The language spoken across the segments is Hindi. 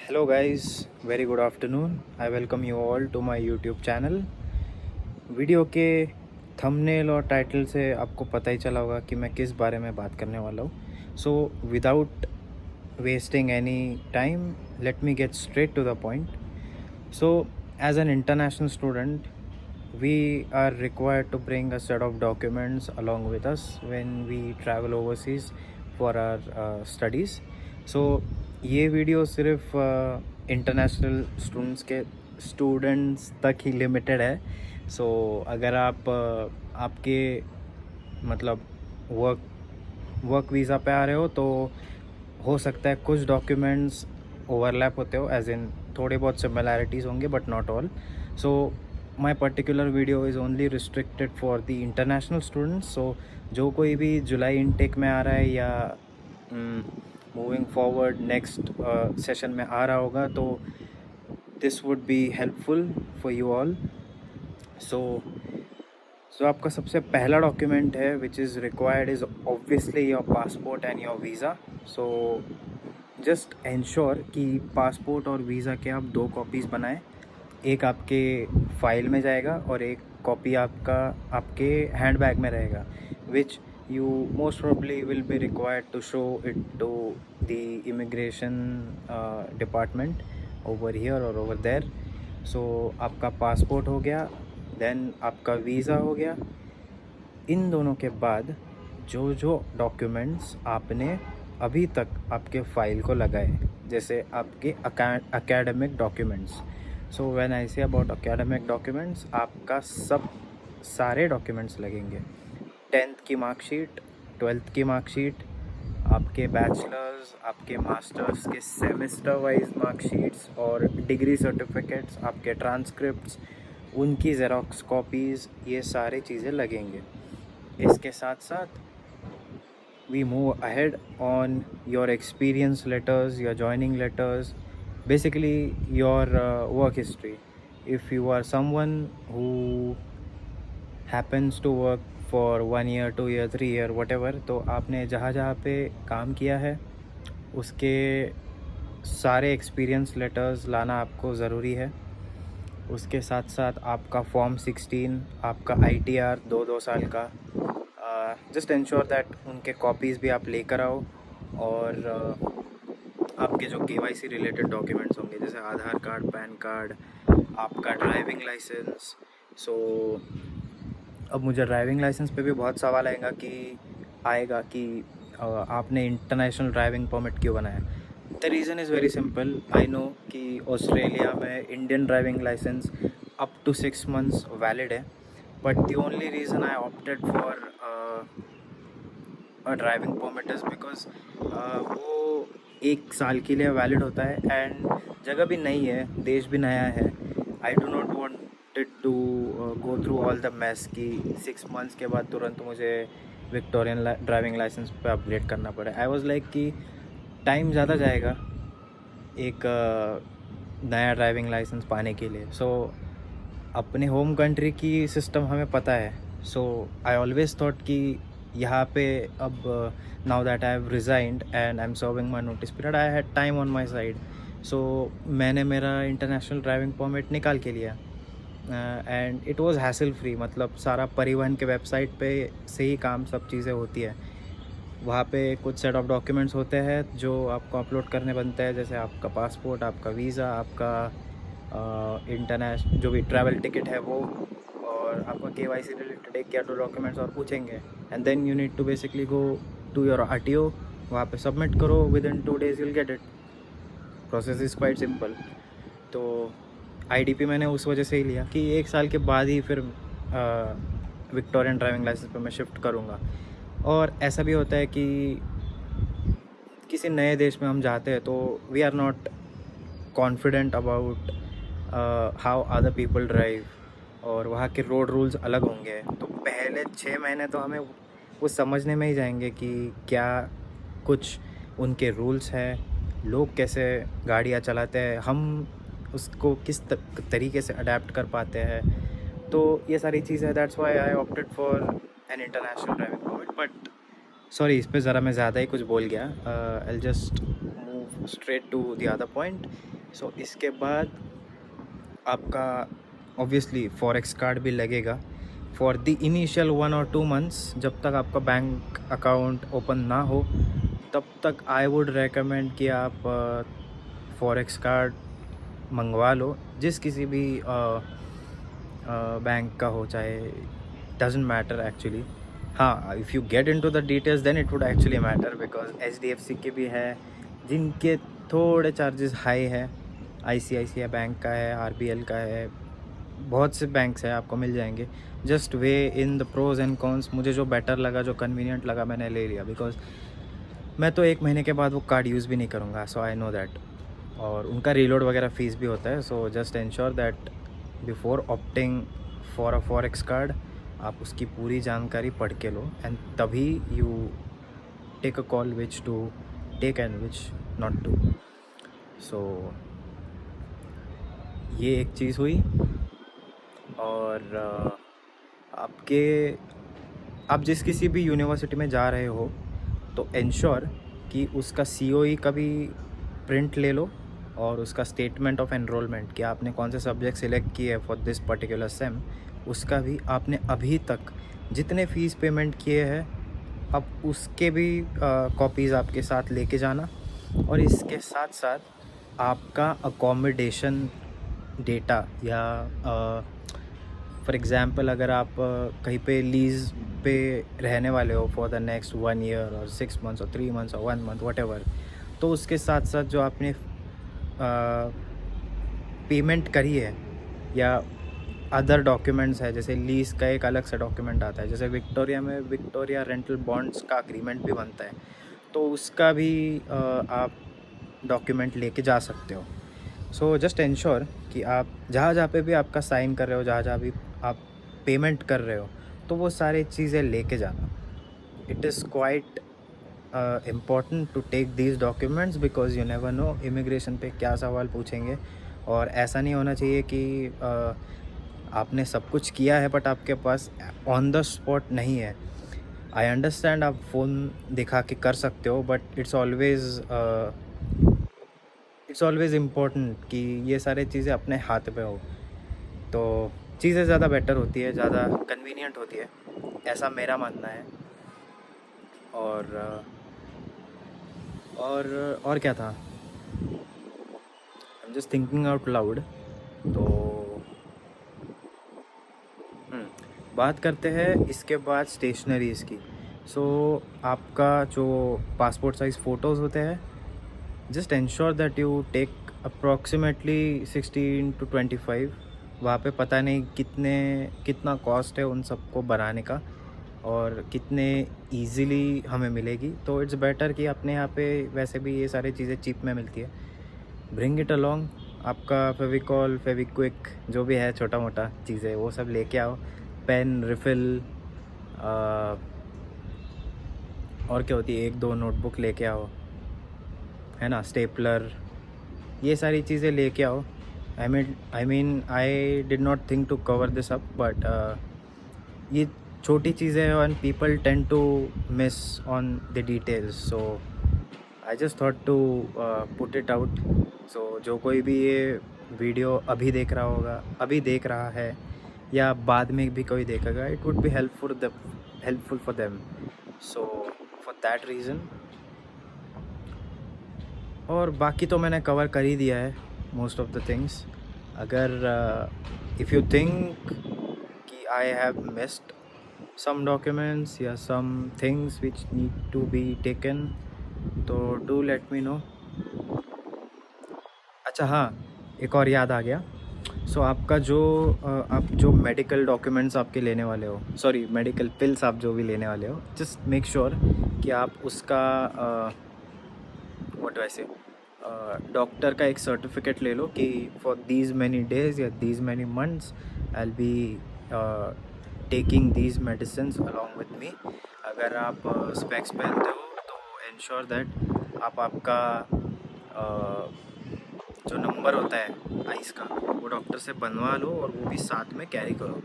Hello guys, very good afternoon. I welcome you all to my YouTube channel. Video के थंबनेल और टाइटल से आपको पता ही चला होगा कि मैं किस बारे में बात करने वाला हूँ. So without wasting any time, let me get straight to the point. So as an international student, we are required to bring a set of documents along with us when we travel overseas for our studies. So ये वीडियो सिर्फ इंटरनेशनल स्टूडेंट्स तक ही लिमिटेड है. सो अगर आप आपके मतलब वर्क वीज़ा पे आ रहे हो तो हो सकता है कुछ डॉक्यूमेंट्स ओवरलैप होते हो, एज इन थोड़े बहुत सिमिलैरिटीज़ होंगे but not all. So my particular video is only restricted for the international students. So जो कोई भी जुलाई इनटेक में आ रहा है या मूविंग फॉरवर्ड नेक्स्ट सेशन में आ रहा होगा तो this would be helpful for you all. So आपका सबसे पहला डॉक्यूमेंट है which is required is obviously your passport and your visa. So just ensure कि पासपोर्ट और वीज़ा के आप 2 कॉपीज़ बनाएं. एक आपके फ़ाइल में जाएगा और एक कॉपी आपके हैंड बैग में रहेगा, विच you most probably will be required to show it to the immigration department over here or over there. So आपका पासपोर्ट हो गया, देन आपका वीज़ा हो गया. इन दोनों के बाद जो जो डॉक्यूमेंट्स आपने अभी तक आपके फ़ाइल को लगाए, जैसे आपके academic documents. So when I say about academic documents, आपका सारे डॉक्यूमेंट्स लगेंगे. 10th की मार्कशीट, 12th की मार्कशीट, आपके बैचलर्स, आपके मास्टर्स के सेमेस्टर वाइज मार्कशीट्स और डिग्री सर्टिफिकेट्स, आपके ट्रांसक्रिप्ट्स, उनकी ज़ेरॉक्स कॉपीज़, ये सारी चीज़ें लगेंगे. इसके साथ साथ we move ahead on your experience letters, your joining letters, basically your work history. If you are someone who happens to work for 1 year, 2 year, 3 year, whatever, तो आपने जहाँ जहाँ पे काम किया है उसके सारे एक्सपीरियंस लेटर्स लाना आपको ज़रूरी है. उसके साथ साथ आपका फॉर्म 16, आपका ITR 2 साल का, जस्ट इंश्योर दैट उनके कॉपीज़ भी आप लेकर आओ. और आपके जो KYC रिलेटेड डॉक्यूमेंट्स होंगे जैसे आधार कार्ड, पैन कार्ड, आपका ड्राइविंग लाइसेंस. सो अब मुझे ड्राइविंग लाइसेंस पे भी बहुत सवाल आएगा कि आपने इंटरनेशनल ड्राइविंग परमिट क्यों बनाया. The reason is very simple. I know कि ऑस्ट्रेलिया में Indian driving license up to 6 months valid है, but the only reason I opted for a driving permit is because वो 1 साल के लिए वैलिड होता है एंड जगह भी नई है, देश भी नया है. I do not wanted to go through all the mess कि 6 months के बाद तुरंत मुझे विक्टोरियन ड्राइविंग लाइसेंस पे अपग्रेड करना पड़े. आई वाज लाइक कि टाइम ज़्यादा जाएगा एक नया ड्राइविंग लाइसेंस पाने के लिए. सो अपने होम कंट्री की सिस्टम हमें पता है. सो आई ऑलवेज थॉट कि यहाँ पे अब now that I have resigned and I am serving my notice period, I had time on my side. So मैंने मेरा इंटरनेशनल ड्राइविंग परमिट निकाल के लिया and it was hassle free. मतलब सारा परिवहन के वेबसाइट पे से ही काम सब चीज़ें होती है. वहाँ पे कुछ सेट ऑफ डॉक्यूमेंट्स होते हैं जो आपको अपलोड करने बनते हैं, जैसे आपका पासपोर्ट, आपका वीज़ा, आपका इंटरनेशनल जो भी ट्रैवल टिकट है वो, और आपका KYC रिलेटेड 1 या 2 डॉक्यूमेंट्स और पूछेंगे. And then you need to basically go to your RTO, वहाँ पे सबमिट करो. Within 2 days you'll get it. Process is quite simple. तो IDP मैंने उस वजह से ही लिया कि 1 साल के बाद ही फिर विक्टोरियन ड्राइविंग लाइसेंस पे मैं शिफ्ट करूँगा. और ऐसा भी होता है कि किसी नए देश में हम जाते हैं तो we are not confident about how other people drive, और वहाँ के रोड रूल्स अलग होंगे. तो पहले 6 महीने तो हमें वो समझने में ही जाएंगे कि क्या कुछ उनके रूल्स हैं, लोग कैसे गाड़ियाँ चलाते हैं, हम उसको किस तरीके से अडेप्ट कर पाते हैं. तो ये सारी चीज़ें हैं. That's why I opted for an international driving permit. But sorry, इस पे ज़रा मैं ज़्यादा ही कुछ बोल गया. I just move straight to the other point. So इसके बाद आपका ऑब्वियसली फॉरेक्स कार्ड भी लगेगा फॉर द इनिशियल 1 और 2 मंथ्स। जब तक आपका बैंक अकाउंट ओपन ना हो तब तक आई वुड रेकमेंड कि आप फॉरेक्स कार्ड मंगवा लो, जिस किसी भी बैंक का हो, चाहे डजेंट मैटर एक्चुअली। हाँ, if you get into the details then it would actually matter, because HDFC के भी है जिनके थोड़े चार्जेस हाई है, ICICI बैंक का है, RBL का है, बहुत से बैंक्स हैं, आपको मिल जाएंगे। Just weigh in the pros and cons. मुझे जो बेटर लगा, जो कन्वीनियंट लगा, मैंने ले लिया, बिकॉज मैं तो 1 महीने के बाद वो कार्ड यूज़ भी नहीं करूँगा, सो आई नो दैट। और उनका रीलोड वगैरह फ़ीस भी होता है, so just ensure that before opting for a forex card आप उसकी पूरी जानकारी पढ़ के लो, एंड तभी you take a call which to take and which not to. So ये एक चीज़ हुई। और आप जिस किसी भी यूनिवर्सिटी में जा रहे हो तो इंश्योर कि उसका COE का भी प्रिंट ले लो, और उसका स्टेटमेंट ऑफ एनरोलमेंट कि आपने कौन से सब्जेक्ट सिलेक्ट किए फॉर दिस पर्टिकुलर सेम, उसका भी आपने अभी तक जितने फ़ीस पेमेंट किए हैं आप उसके भी कॉपीज़ आपके साथ लेके जाना। और इसके साथ साथ आपका अकोमोडेशन डेटा, या फॉर एग्ज़ाम्पल अगर आप कहीं पे लीज़ पे रहने वाले हो फॉर द नेक्स्ट 1 ईयर और 6 मंथ्स और 3 मंथ्स और 1 मंथ वटेवर, तो उसके साथ साथ जो आपने पेमेंट करी है या अदर डॉक्यूमेंट्स है, जैसे लीज़ का एक अलग से डॉक्यूमेंट आता है, जैसे विक्टोरिया में विक्टोरिया रेंटल बॉन्ड्स का अग्रीमेंट भी बनता है, तो उसका भी आप डॉक्यूमेंट लेके जा सकते हो। सो जस्ट इंश्योर कि आप जहाँ जहाँ पे भी आपका साइन कर रहे हो, जहाँ जहाँ भी आप पेमेंट कर रहे हो, तो वो सारी चीज़ें लेके जाना। It is quite important to take these documents, because you never know immigration पे क्या सवाल पूछेंगे। और ऐसा नहीं होना चाहिए कि आपने सब कुछ किया है बट आपके पास ऑन द स्पॉट नहीं है। आई अंडरस्टैंड आप फ़ोन दिखा के कर सकते हो, बट इट्स ऑलवेज़ इम्पोर्टेंट कि ये सारी चीज़ें अपने हाथ पे हो, तो चीज़ें ज़्यादा बेटर होती है, ज़्यादा कन्वीनियंट होती है, ऐसा मेरा मानना है। और और क्या था, I am just thinking out loud. तो बात करते हैं इसके बाद स्टेशनरीज़ की। सो आपका जो पासपोर्ट साइज़ फ़ोटोज़ होते हैं, just ensure that you take approximately 16 to 25। वहाँ पे पता नहीं कितना कॉस्ट है उन सबको बनाने का, और कितने इजीली हमें मिलेगी। तो इट्स बेटर कि अपने यहाँ पे वैसे भी ये सारी चीज़ें चीप में मिलती है। Bring it along. आपका फेविकॉल, फेविक्विक, जो भी है छोटा मोटा चीज़ें, वो सब लेके आओ। पेन, रिफ़िल, और क्या होती है, 1-2 नोटबुक लेके आओ, है ना, स्टेपलर, ये सारी चीज़ें लेके आओ। I did not think to cover this up, but ये छोटी चीज़ें हैं and people tend to miss on the details, so I just thought to put it out. So जो कोई भी ये वीडियो अभी देख रहा है या बाद में भी कोई देखेगा, it would be helpful for them. So for that reason. और बाकी तो मैंने कवर कर ही दिया है मोस्ट ऑफ द थिंग्स। अगर इफ़ यू थिंक कि I have missed some documents या some things which need to be taken, तो do let me know। अच्छा हाँ, एक और याद आ गया। सो आपका आप जो मेडिकल डॉक्यूमेंट्स आपके लेने वाले हो, सॉरी मेडिकल पिल्स आप जो भी लेने वाले हो, जस्ट मेक श्योर कि आप उसका व्हाट डू आई से डॉक्टर का एक सर्टिफिकेट ले लो कि फॉर दीज मैनी डेज या these many months I will be taking these medicines along with me. अगर आप स्पेक्स पहनते हो तो इंश्योर दैट आप आपका जो नंबर होता है आइस का, वो डॉक्टर से बनवा लो और वो भी साथ में कैरी करो।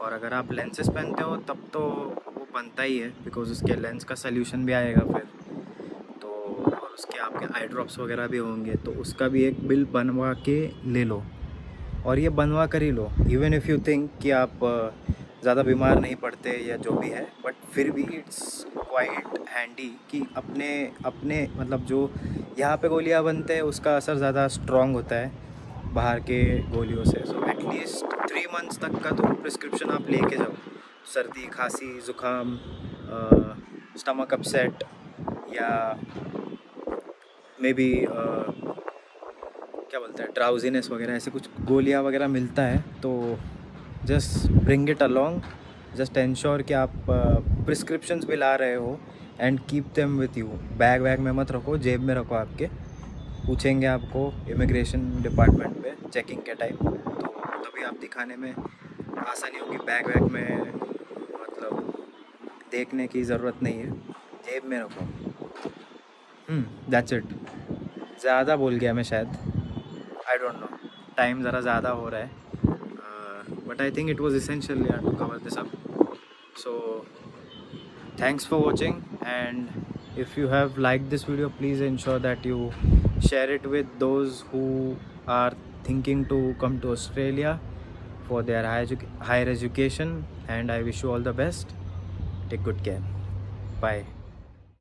और अगर आप लेंसेज पहनते हो तब तो वो बनता ही है, बिकॉज उसके लेंस का सल्यूशन भी आएगा फिर, तो और उसके आप आपके आई ड्रॉप्स वगैरह भी होंगे तो उसका भी एक बिल बनवा के ले लो, और ये बनवा कर ही लो। इवन इफ़ यू थिंक कि आप ज़्यादा बीमार नहीं पड़ते या जो भी है, बट फिर भी इट्स क्वाइट हैंडी कि अपने अपने मतलब जो यहाँ पे गोलियाँ बनते हैं उसका असर ज़्यादा स्ट्रॉन्ग होता है बाहर के गोलियों से। सो एटलीस्ट 3 मंथ्स तक का तो प्रिस्क्रिप्शन आप लेके जाओ। सर्दी, खांसी, ज़ुकाम, स्टमक अपसेट या मे बी क्या बोलते हैं ड्राउजीनेस वगैरह, ऐसे कुछ गोलियाँ वगैरह मिलता है तो just bring it along. Just ensure कि आप प्रिस्क्रिप्शंस भी ला रहे हो and keep them with you. Bag वैग में मत रखो, जेब में रखो आपके। पूछेंगे आपको इमिग्रेशन डिपार्टमेंट पे चेकिंग के टाइम, तो तभी आप दिखाने में आसानी होगी। बैग वैग में मतलब देखने की ज़रूरत नहीं है, जेब में रखो। That's it. ज़्यादा बोल गया मैं शायद, आई डोंट नो, टाइम ज़रा ज़्यादा हो रहा है, but I think it was essential to cover this up. So thanks for watching, and if you have liked this video, please ensure that you share it with those who are thinking to come to Australia for their higher education, and I wish you all the best. Take good care. Bye.